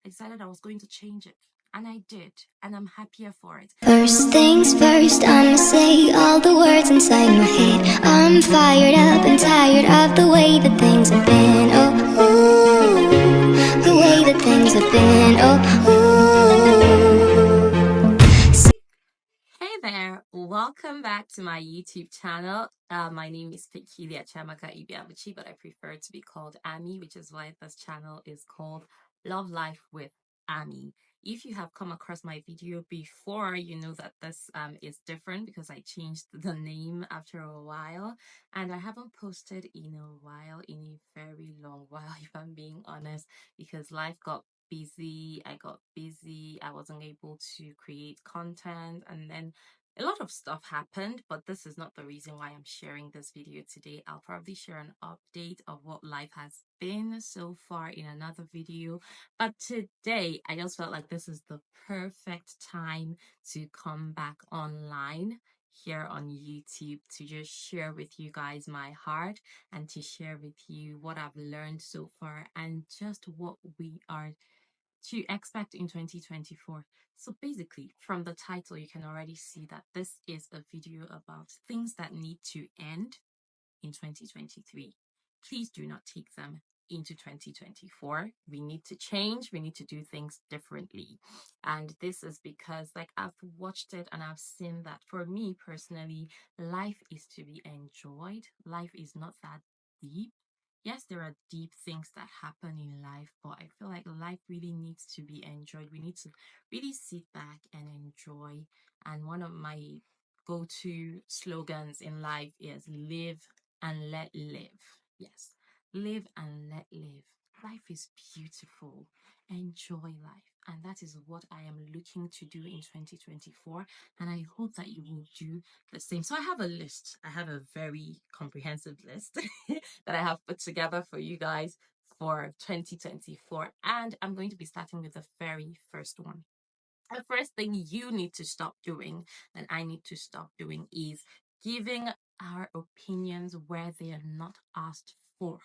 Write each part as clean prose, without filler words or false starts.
I decided I was going to change it. And I did. And I'm happier for it. First things first, I'ma say all the words inside my head. I'm fired up and tired of the way that things have been. Oh, ooh, the way that things have been. Oh, ooh. Hey there, welcome back to my YouTube channel. My name is Pekilia Chamaka Ibiabuchi, but I prefer to be called Ami, which is why this channel is called Love Life with Ami. If you have come across my video before, you know that this is different because I changed the name after a while, and I haven't posted in a while, in a very long while, if I'm being honest, because life got busy. I got busy. I wasn't able to create content, and then a lot of stuff happened, but this is not the reason why I'm sharing this video today. I'll probably share an update of what life has been so far in another video. But today, I just felt like this is the perfect time to come back online here on YouTube to just share with you guys my heart and to share with you what I've learned so far and just what we are to expect in 2024. So basically, from the title, you can already see that this is a video about things that need to end in 2023. Please do not take them into 2024. We need to change, we need to do things differently. And this is because, like, I've watched it and I've seen that for me personally, life is to be enjoyed. Life is not that deep. Yes, there are deep things that happen in life, but I feel like life really needs to be enjoyed. We need to really sit back and enjoy. And one of my go to slogans in life is live and let live. Yes, live and let live. Life is beautiful. Enjoy life. And that is what I am looking to do in 2024. And I hope that you will do the same. So I have a list. I have a very comprehensive list that I have put together for you guys for 2024. And I'm going to be starting with the very first one. The first thing you need to stop doing, and I need to stop doing, is giving our opinions where they are not asked for.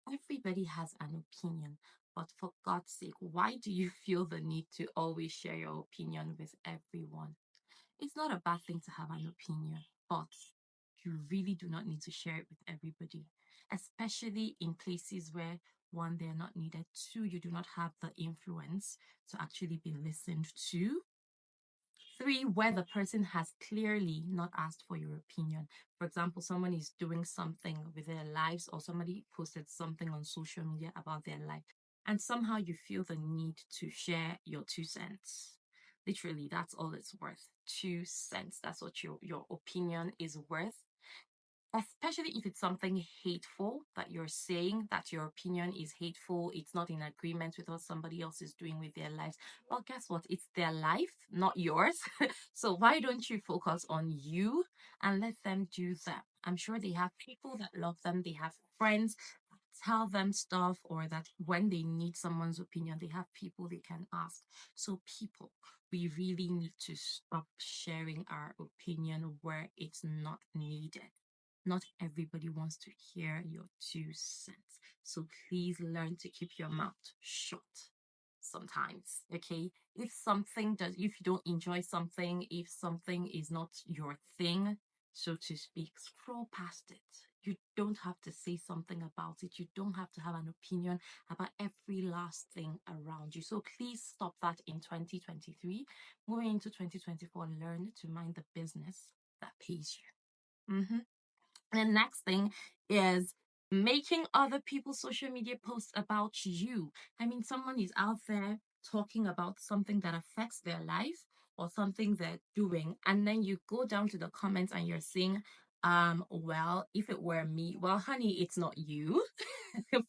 Everybody has an opinion, but for God's sake, why do you feel the need to always share your opinion with everyone? It's not a bad thing to have an opinion, but you really do not need to share it with everybody, especially in places where one, they're not needed, two, you do not have the influence to actually be listened to, three, where the person has clearly not asked for your opinion. For example, someone is doing something with their lives, or somebody posted something on social media about their life, and somehow you feel the need to share your 2 cents. Literally, that's all it's worth. 2 cents. That's what your opinion is worth, especially if it's something hateful that you're saying, that your opinion is hateful, it's not in agreement with what somebody else is doing with their lives. Well, guess what? It's their life, not yours. So why don't you focus on you and let them do that? I'm sure they have people that love them, they have friends that tell them stuff, or that when they need someone's opinion, they have people they can ask. So people, we really need to stop sharing our opinion where it's not needed. Not everybody wants to hear your 2 cents. So please learn to keep your mouth shut sometimes. Okay. If you don't enjoy something, if something is not your thing, so to speak, scroll past it. You don't have to say something about it. You don't have to have an opinion about every last thing around you. So please stop that in 2023. Moving into 2024, learn to mind the business that pays you. The next thing is making other people's social media posts about you. I mean, someone is out there talking about something that affects their life or something they're doing, and then you go down to the comments and you're saying, well, if it were me, well, honey, it's not you.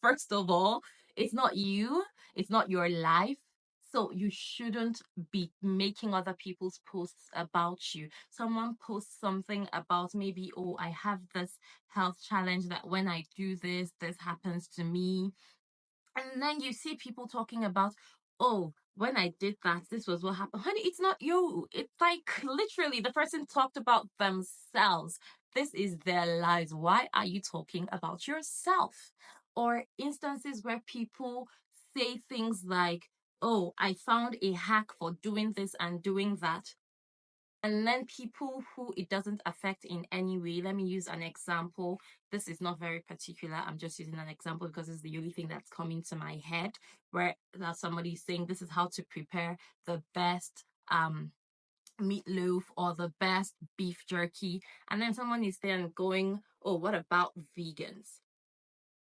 First of all, it's not you, it's not your life. So you shouldn't be making other people's posts about you. Someone posts something about, maybe, oh, I have this health challenge that when I do this, this happens to me. And then you see people talking about, oh, when I did that, this was what happened. Honey, it's not you. It's like literally the person talked about themselves. This is their lives. Why are you talking about yourself? Or instances where people say things like, oh, I found a hack for doing this and doing that. And then people who it doesn't affect in any way. Let me use an example. This is not very particular. I'm just using an example because it's the only thing that's coming to my head, where that somebody is saying this is how to prepare the best meatloaf or the best beef jerky. And then someone is there and going, oh, what about vegans?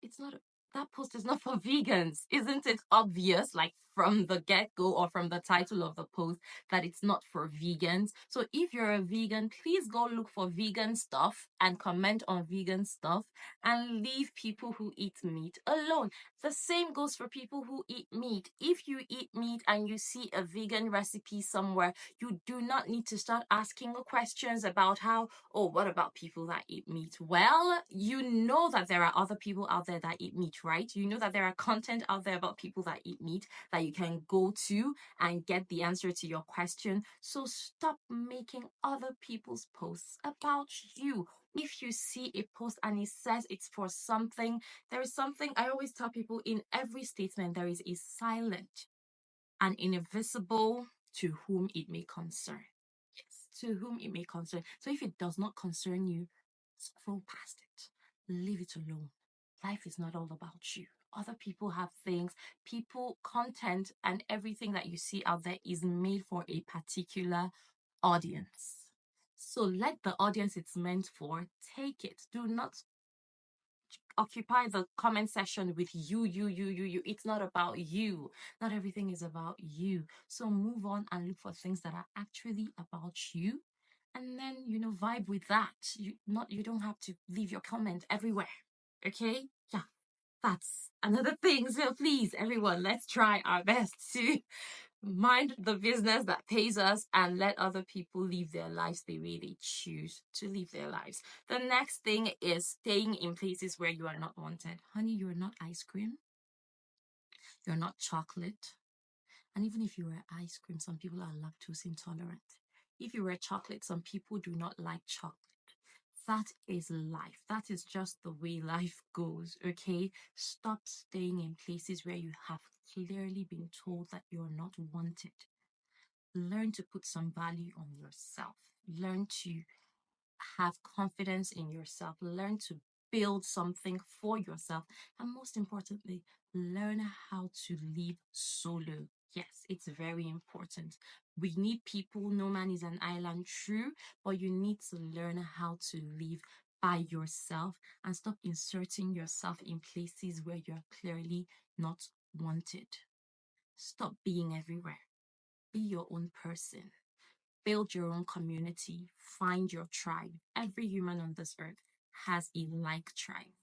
It's not, that post is not for vegans. Isn't it obvious, like from the get-go or from the title of the post, that it's not for vegans? So if you're a vegan, please go look for vegan stuff and comment on vegan stuff and leave people who eat meat alone. The same goes for people who eat meat. If you eat meat and you see a vegan recipe somewhere, you do not need to start asking questions about how, oh, what about people that eat meat? Well, you know that there are other people out there that eat meat, right? You know that there are content out there about people that eat meat that you can go to and get the answer to your question. So stop making other people's posts about you. If you see a post and it says it's for something, there is something I always tell people: in every statement, there is a silent and invisible to whom it may concern. Yes, to whom it may concern. So if it does not concern you, scroll past it. Leave it alone. Life is not all about you. Other people have things, people, content, and everything that you see out there is made for a particular audience. So let the audience it's meant for take it. Do not occupy the comment section with you. It's not about you. Not everything is about you. So move on and look for things that are actually about you. And then, vibe with that. You don't have to leave your comment everywhere. Okay? Yeah. That's another thing. So please, everyone, let's try our best to mind the business that pays us and let other people live their lives the way they choose to live their lives. The next thing is staying in places where you are not wanted. Honey, you're not ice cream. You're not chocolate. And even if you were ice cream, some people are lactose intolerant. If you were chocolate, some people do not like chocolate. That is life. That is just the way life goes, okay? Stop staying in places where you have clearly been told that you're not wanted. Learn to put some value on yourself. Learn to have confidence in yourself. Learn to build something for yourself. And most importantly, learn how to live solo. Yes, it's very important. We need people. No man is an island, true, but you need to learn how to live by yourself and stop inserting yourself in places where you're clearly not wanted. Stop being everywhere. Be your own person. Build your own community. Find your tribe. Every human on this earth has a like tribe.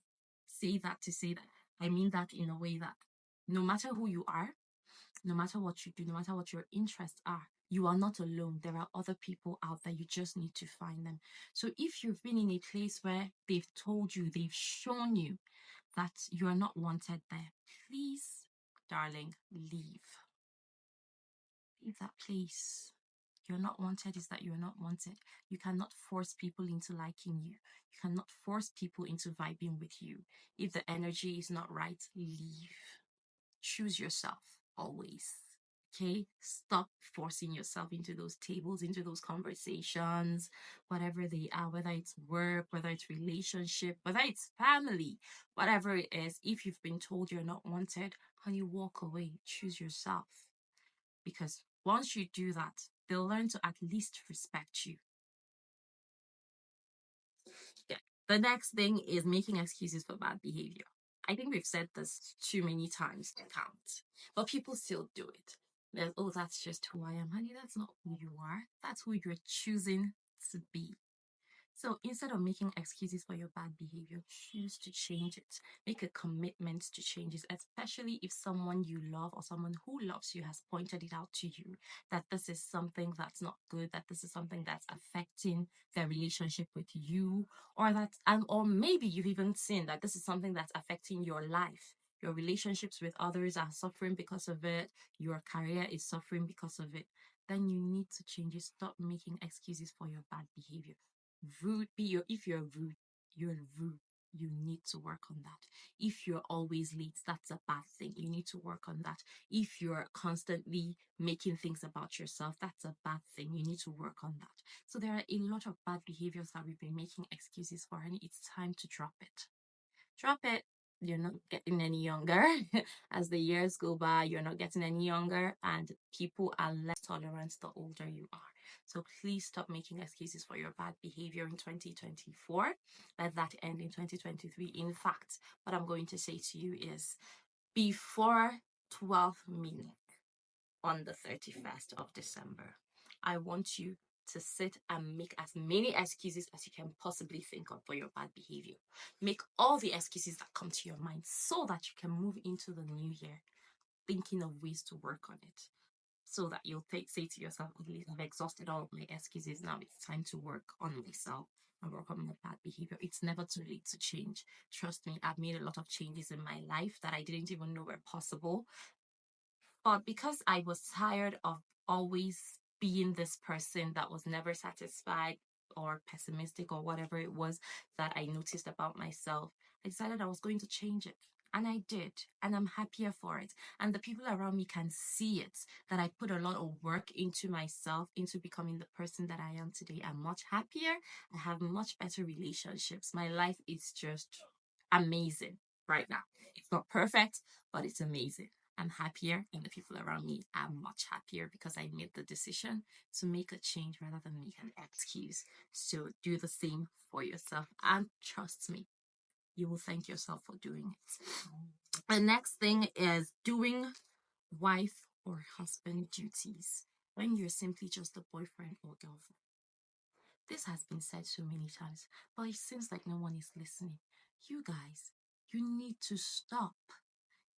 Say that to say that. I mean that in a way that no matter who you are, no matter what you do, no matter what your interests are, you are not alone. There are other people out there. You just need to find them. So if you've been in a place where they've told you, they've shown you that you are not wanted there, please, darling, leave. Leave that place. You're not wanted is that you're not wanted. You cannot force people into liking you. You cannot force people into vibing with you. If the energy is not right, leave. Choose yourself always. Okay? Stop forcing yourself into those tables, into those conversations, whatever they are, whether it's work, whether it's relationship, whether it's family, whatever it is. If you've been told you're not wanted, honey, walk away. Choose yourself. Because once you do that, they'll learn to at least respect you. Yeah. The next thing is making excuses for bad behavior. I think we've said this too many times to count, but people still do it. There's, oh, that's just who I am. Honey, that's not who you are. That's who you're choosing to be. So instead of making excuses for your bad behavior, choose to change it. Make a commitment to change it, especially if someone you love or someone who loves you has pointed it out to you that this is something that's not good, that this is something that's affecting their relationship with you, or that, and or maybe you've even seen that this is something that's affecting your life. Your relationships with others are suffering because of it. Your career is suffering because of it. Then you need to change it. Stop making excuses for your bad behavior. Rude, if you're rude, you're rude. You need to work on that. If you're always late, that's a bad thing. You need to work on that. If you're constantly making things about yourself, that's a bad thing. You need to work on that. So there are a lot of bad behaviors that we've been making excuses for, and it's time to drop it. Drop it. You're not getting any younger. As the years go by, you're not getting any younger, and people are less tolerant the older you are. So please stop making excuses for your bad behavior in 2024. Let that end in 2023. In fact, what I'm going to say to you is before 12 midnight on the 31st of December, I want you to sit and make as many excuses as you can possibly think of for your bad behavior. Make all the excuses that come to your mind so that you can move into the new year thinking of ways to work on it. So that you'll say to yourself, I've exhausted all of my excuses. Now it's time to work on myself and work on my bad behavior. It's never too late to change. Trust me, I've made a lot of changes in my life that I didn't even know were possible. But because I was tired of always being this person that was never satisfied or pessimistic or whatever it was that I noticed about myself, I decided I was going to change it. And I did. And I'm happier for it. And the people around me can see it, that I put a lot of work into myself, into becoming the person that I am today. I'm much happier. I have much better relationships. My life is just amazing right now. It's not perfect, but it's amazing. I'm happier, and the people around me are much happier because I made the decision to make a change rather than make an excuse. So do the same for yourself, and trust me, you will thank yourself for doing it. The next thing is doing wife or husband duties when you're simply just a boyfriend or girlfriend. This has been said so many times, but it seems like no one is listening. You guys, you need to stop.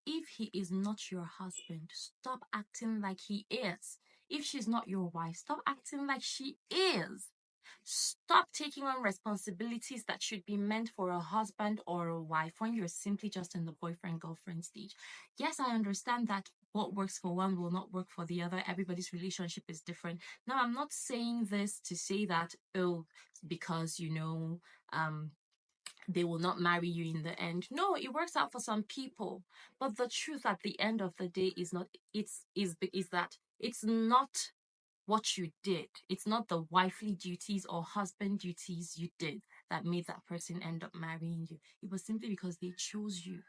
If he is not your husband, stop acting like he is. If she's not your wife, stop acting like she is. Stop taking on responsibilities that should be meant for a husband or a wife when you're simply just in the boyfriend girlfriend stage. Yes, I understand that what works for one will not work for the other. Everybody's relationship is different. Now, I'm not saying this to say that, oh, because, they will not marry you in the end. No, it works out for some people. But the truth at the end of the day is not is that it's not what you did. It's not the wifely duties or husband duties you did that made that person end up marrying you. It was simply because they chose you.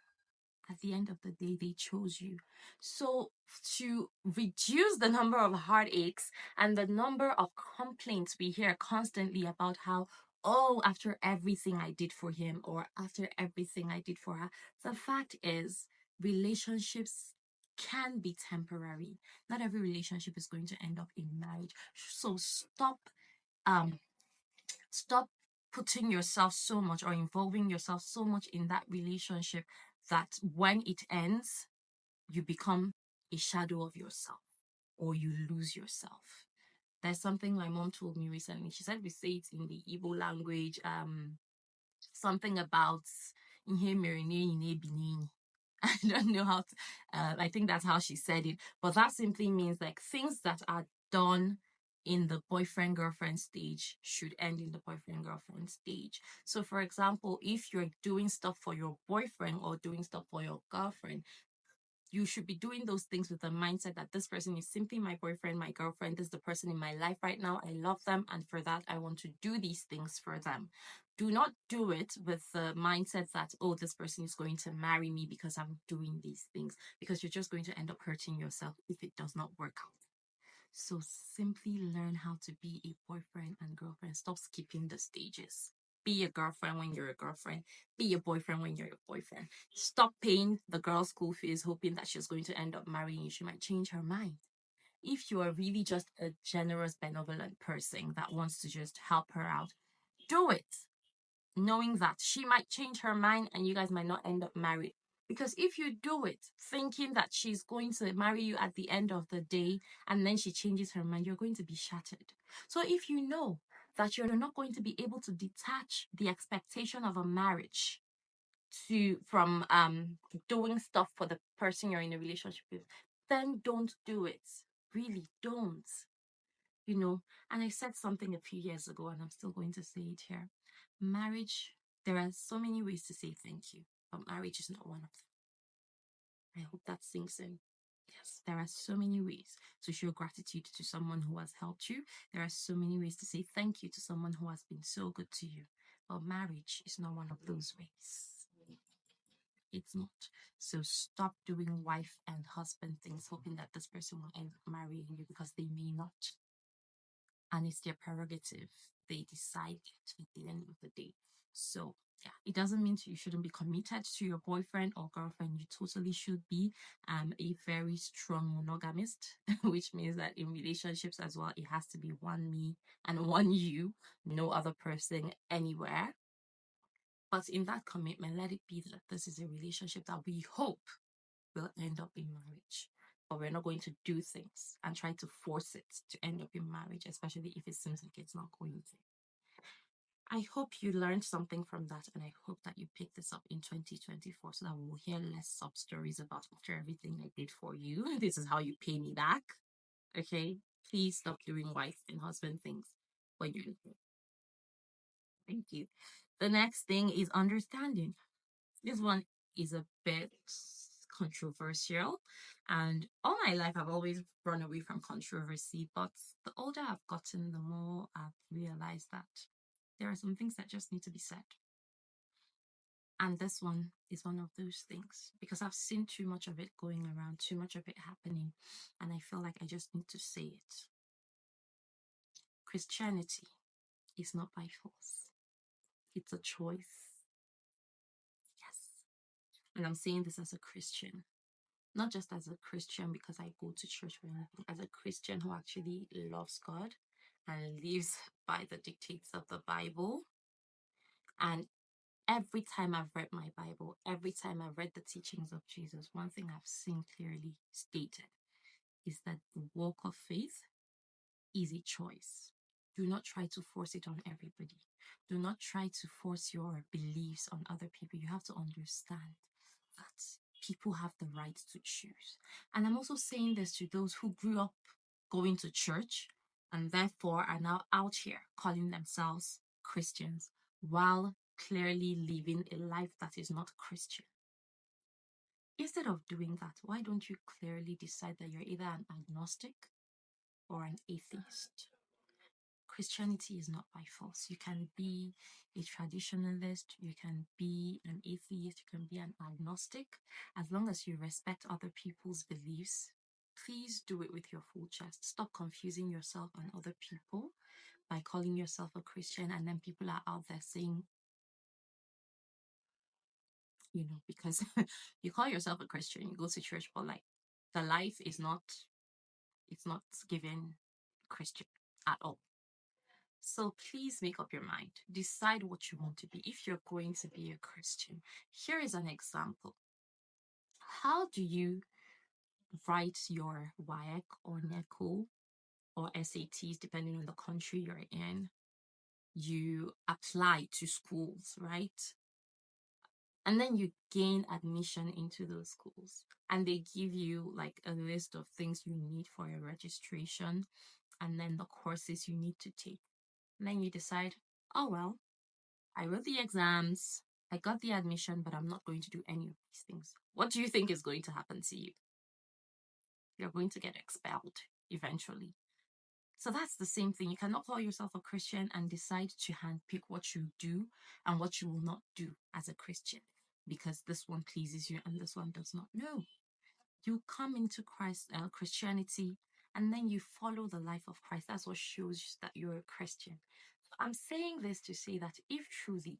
At the end of the day, they chose you. So to reduce the number of heartaches and the number of complaints we hear constantly about how, oh, after everything I did for him or after everything I did for her, the fact is relationships can be temporary. Not every relationship is going to end up in marriage. So um stop putting yourself so much or involving yourself so much in that relationship that when it ends, you become a shadow of yourself or you lose yourself. There's something my mom told me recently. She said we say it in the Igbo language, something about I don't know how to, I think that's how she said it, but that simply means like things that are done in the boyfriend girlfriend stage should end in the boyfriend girlfriend stage. So, for example, if you're doing stuff for your boyfriend or doing stuff for your girlfriend, you should be doing those things with the mindset that this person is simply my boyfriend, my girlfriend. This is the person in my life right now. I love them. And for that, I want to do these things for them. Do not do it with the mindset that, oh, this person is going to marry me because I'm doing these things, because you're just going to end up hurting yourself if it does not work out. So simply learn how to be a boyfriend and girlfriend. Stop skipping the stages. Be a girlfriend when you're a girlfriend. Be a boyfriend when you're a boyfriend. Stop paying the girl's school fees hoping that she's going to end up marrying you. She might change her mind. If you are really just a generous, benevolent person that wants to just help her out, do it, knowing that she might change her mind and you guys might not end up married. Because if you do it thinking that she's going to marry you at the end of the day and then she changes her mind, you're going to be shattered. So if you know that you're not going to be able to detach the expectation of a marriage from doing stuff for the person you're in a relationship with, then don't do it. Really don't. And I said something a few years ago and I'm still going to say it here. Marriage, There are so many ways to say thank you, but marriage is not one of them. I hope that sinks in. Yes, there are so many ways to show gratitude to someone who has helped you. There are so many ways to say thank you to someone who has been so good to you. But marriage is not one of those ways. It's not. So stop doing wife and husband things, hoping that this person will end up marrying you, because they may not. And it's their prerogative. They decide it at the end of the day. So yeah, it doesn't mean you shouldn't be committed to your boyfriend or girlfriend. You totally should be a very strong monogamist, which means that in relationships as well, it has to be one me and one you, no other person anywhere. But in that commitment, let it be that this is a relationship that we hope will end up in marriage. But we're not going to do things and try to force it to end up in marriage, especially if it seems like it's not going to. I hope you learned something from that, and I hope that you pick this up in 2024 so that we'll hear less sub stories about after everything I did for you. This is how you pay me back. Okay? Please stop doing wife and husband things when you're in. Thank you. The next thing is understanding. This one is a bit controversial, and all my life I've always run away from controversy, but the older I've gotten, the more I've realized that there are some things that just need to be said. And this one is one of those things, because I've seen too much of it going around, too much of it happening, and I feel like I just need to say it. Christianity is not by force. It's a choice. Yes. And I'm saying this as a Christian. Not just as a Christian because I go to church or anything, as a Christian who actually loves God and lives by the dictates of the Bible. And every time I've read my Bible, every time I've read the teachings of Jesus, one thing I've seen clearly stated is that the walk of faith is a choice. Do not try to force it on everybody. Do not try to force your beliefs on other people. You have to understand that people have the right to choose. And I'm also saying this to those who grew up going to church and therefore are now out here calling themselves Christians while clearly living a life that is not Christian. Instead of doing that, why don't you clearly decide that you're either an agnostic or an atheist? Christianity is not by force. You can be a traditionalist, you can be an atheist, you can be an agnostic. As long as you respect other people's beliefs, please do it with your full chest. Stop confusing yourself and other people by calling yourself a Christian, and then people are out there saying, because you call yourself a Christian, you go to church, but like the life is not, it's not given Christian at all. So please make up your mind. Decide what you want to be. If you're going to be a Christian, here is an example. How do you write your WAEC or NECO or SATs, depending on the country you're in? You apply to schools, right? And then you gain admission into those schools. And they give you like a list of things you need for your registration and then the courses you need to take. And then you decide, oh, well, I wrote the exams, I got the admission, but I'm not going to do any of these things. What do you think is going to happen to you? You're going to get expelled eventually. So that's the same thing. You cannot call yourself a Christian and decide to handpick what you do and what you will not do as a Christian, because this one pleases you and this one does not. No. You come into Christianity, and then you follow the life of Christ. That's what shows that you're a Christian. I'm saying this to say that if truly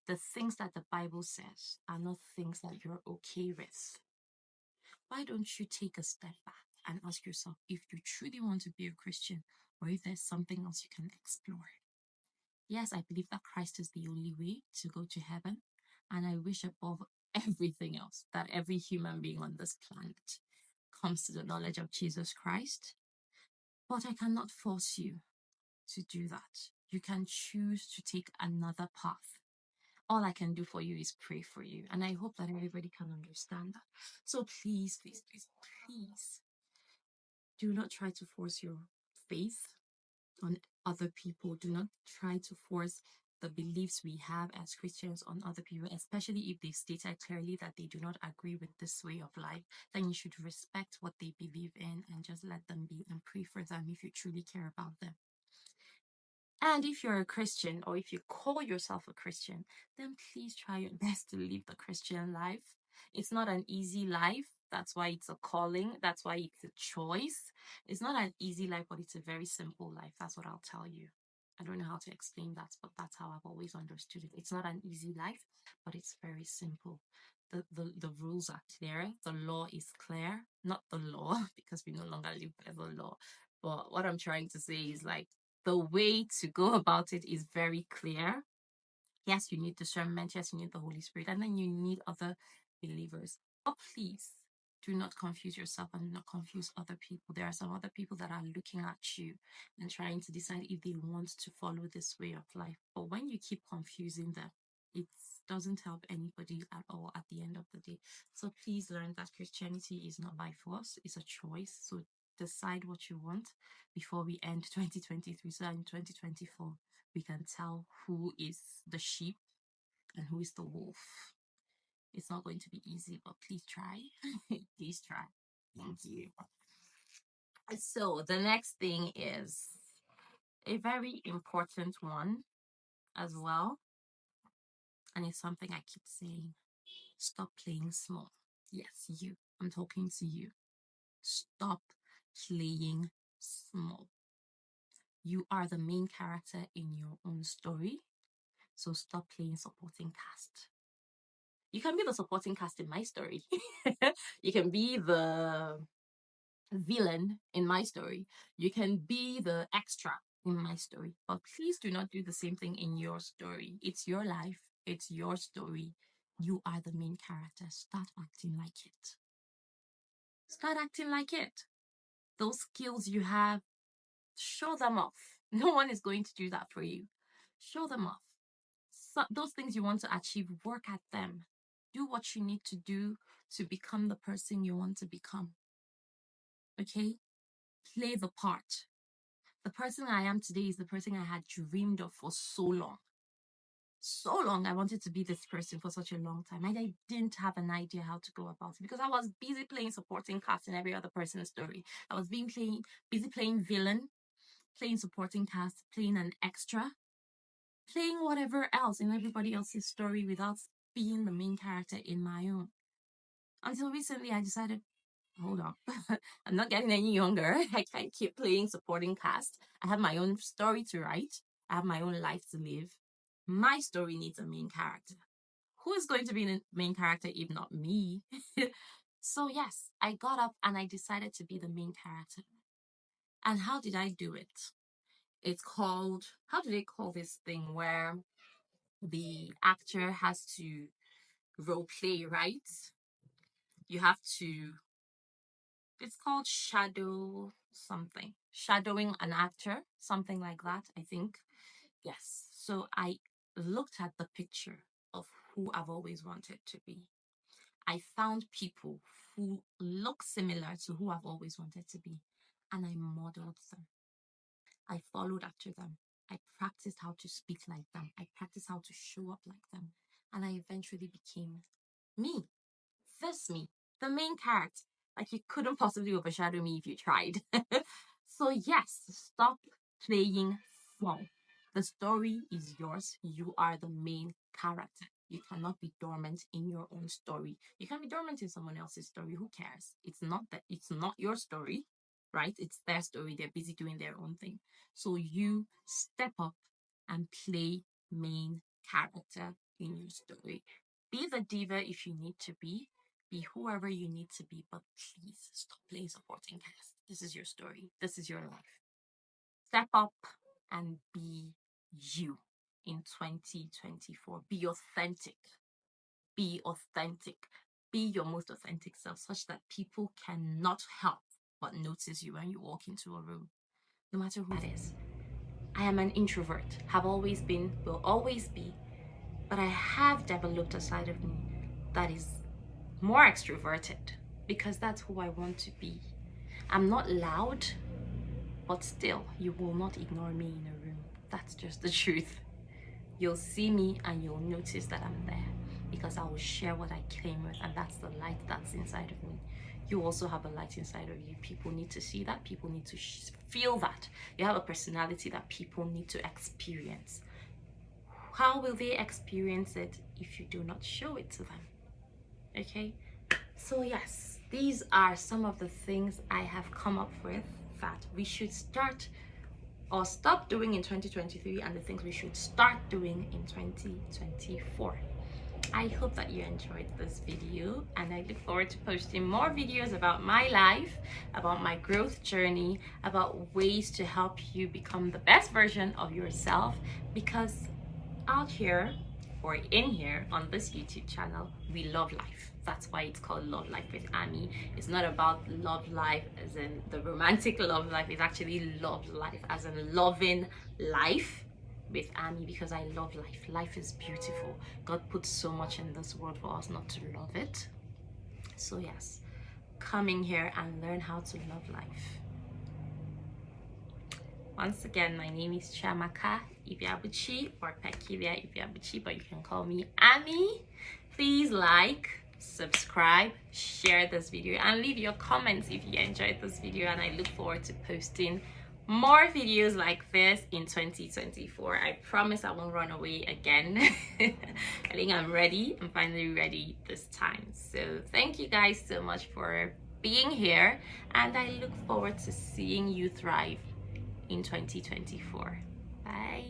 the things that the Bible says are not things that you're okay with, why don't you take a step back and ask yourself if you truly want to be a Christian, or if there's something else you can explore? Yes, I believe that Christ is the only way to go to heaven, and I wish above everything else that every human being on this planet comes to the knowledge of Jesus Christ. But I cannot force you to do that. You can choose to take another path. All I can do for you is pray for you. And I hope that everybody can understand that. So please, please, please, please, do not try to force your faith on other people. Do not try to force the beliefs we have as Christians on other people, especially if they've stated clearly that they do not agree with this way of life, then you should respect what they believe in and just let them be and pray for them if you truly care about them. And if you're a Christian, or if you call yourself a Christian, then please try your best to live the Christian life. It's not an easy life. That's why it's a calling. That's why it's a choice. It's not an easy life, but it's a very simple life. That's what I'll tell you. I don't know how to explain that, but that's how I've always understood it. It's not an easy life, but it's very simple. The rules are clear. The law is clear. Not the law, because we no longer live by the law. But what I'm trying to say is, like, the way to go about it is very clear. Yes, you need discernment. Yes, you need the Holy Spirit. And then you need other believers. But please do not confuse yourself and do not confuse other people. There are some other people that are looking at you and trying to decide if they want to follow this way of life. But when you keep confusing them, it doesn't help anybody at all at the end of the day. So please learn that Christianity is not by force, it's a choice. So decide what you want before we end 2023. So in 2024, we can tell who is the sheep and who is the wolf. It's not going to be easy, but please try. Please try. Thank you. So the next thing is a very important one as well. And it's something I keep saying. Stop playing small. Yes, you. I'm talking to you. Stop playing small. You are the main character in your own story. So stop playing supporting cast. You can be the supporting cast in my story. You can be the villain in my story. You can be the extra in my story. But please do not do the same thing in your story. It's your life. It's your story. You are the main character. Start acting like it. Start acting like it. Those skills you have, show them off. No one is going to do that for you. Show them off. So those things you want to achieve, work at them. Do what you need to do to become the person you want to become. Okay? Play the part. The person I am today is the person I had dreamed of for so long. So long. I wanted to be this person for such a long time. I didn't have an idea how to go about it because I was busy playing supporting cast in every other person's story. I was busy playing villain, playing supporting cast, playing an extra, playing whatever else in everybody else's story without being the main character in my own. Until recently, I decided, hold on, I'm not getting any younger. I can't keep playing supporting cast. I have my own story to write. I have my own life to live. My story needs a main character. Who is going to be the main character if not me? So yes, I got up and I decided to be the main character. And how did I do it? It's called, how do they call this thing where the actor has to role play, right? You have to, it's called shadow something, shadowing an actor, something like that, I think. Yes. So I looked at the picture of who I've always wanted to be. I found people who look similar to who I've always wanted to be, and I modeled them. I followed after them. I practiced how to speak like them. I practiced how to show up like them. And I eventually became me. This me, the main character. Like, you couldn't possibly overshadow me if you tried. So yes, stop playing small. The story is yours. You are the main character. You cannot be dormant in your own story. You can be dormant in someone else's story. Who cares? It's not your story, right? It's their story. They're busy doing their own thing. So you step up and play main character in your story. Be the diva if you need to be whoever you need to be, but please stop playing supporting cast. This is your story. This is your life. Step up and be you in 2024. Be authentic. Be authentic. Be your most authentic self, such that people cannot help but notice you when you walk into a room, no matter who that is. I am an introvert, have always been, will always be, but I have developed a side of me that is more extroverted because that's who I want to be. I'm not loud, but still, you will not ignore me in a room. That's just the truth. you'll see me and you'll notice that I'm there, because I will share what I came with, and that's the light that's inside of me. You also have a light inside of you. People need to see that. People need to feel that. You have a personality that people need to experience. How will they experience it if you do not show it to them? Okay? So yes, these are some of the things I have come up with that we should start or stop doing in 2023, and the things we should start doing in 2024. I hope that you enjoyed this video, and I look forward to posting more videos about my life, about my growth journey, about ways to help you become the best version of yourself, because out here, or in here on this YouTube channel, we love life. That's why it's called Love Life with Ami. It's not about love life as in the romantic love life. It's actually love life as in loving life with Ami, because I love life. Life is beautiful. God put so much in this world for us not to love it. So yes, come in here and learn how to love life. Once again, my name is Chiamaka Ibiabuchi, or Pekilia Ibiabuchi, but you can call me Ami. Please like, subscribe, share this video, and leave your comments if you enjoyed this video, and I look forward to posting more videos like this in 2024. I promise I won't run away again. I think I'm ready. I'm finally ready this time. So thank you guys so much for being here, and I look forward to seeing you thrive in 2024. Bye.